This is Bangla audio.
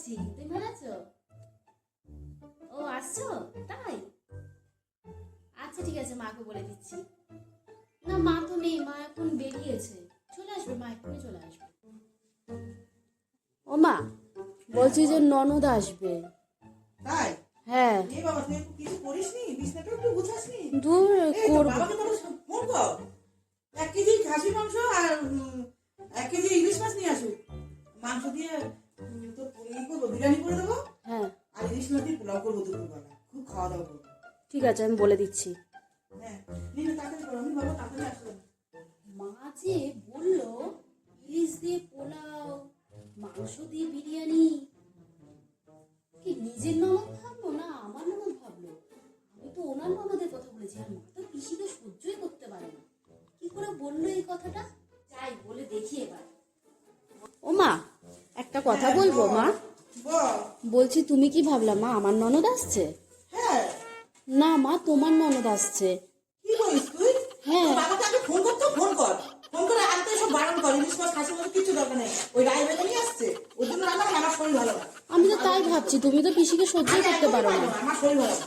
আছি, তুমি ভালো আছো? ও আসছো তাই? আচ্ছা ঠিক আছে, মাকে বলে দিচ্ছি। না মা তো নেই, মা এখন বেরিয়েছে। চলে আসবে মা, এক্ষুনি চলে আসবে। ও মা, বলছি যে ননদ আসবে। তাই? হ্যাঁ। এই বাবা তুই কিছু করিসনি? বিছনাটা একটু গুছাসনি? দূর এই তো করবো। বাবাকে তাহলে ফোন কর। 1 কেজি খাসি মাংস আর 1 কেজি ইলিশ মাছ নিয়ে আসুক। মাংস দিয়ে তোর এই করবো, বিরিয়ানি করে দেবো। হ্যাঁ আর ইলিশ মাছ দিয়ে পোলাও করবো দুপুরবেলা। খুব খাওয়া দাওয়া করবো। ঠিক আছে, আমি বলে দিচ্ছি। হ্যাঁ, নিয়ে তাড়াতাড়ি করো, আমি বাবা তাড়াতাড়ি আসলাম। মা যে বললো ইলিশ দিয়ে পোলাও, মাংস দিয়ে বিরিয়ানি, কি নিজের ননদ ভাবলো না আমার ননদ ভাবলো? আমি তো ওনার ননদের কথা বলেছি, আর মা তো পিসিকে সহ্যই করতে পারে না। কি করে বললো এই কথাটা? যাই বলে দেখি এবার। ও মা, একটা কথা বলবো মা? বল। বলছি তুমি কি ভাবলা মা আমার ননদ আসছে? হ্যাঁ, না মা, তোমার ননদ আসছে। কি বলিস তুই? হ্যাঁ। তোর বাবাকে আগে ফোন করতে, ফোন কর। ফোন করে আনতে সব বারণ কর, ইলিশ মাছ খাসি মাছ কিছু দরকার নেই। ওই রায় বেগুনি আসছে, ওই জন্য রান্না করে আমার শরীর ভালো না। আমি তো তাই ভাবছি, তুমি তো পিসিকে সহ্যই করতে পারো না। আমার শরীর ভালো না।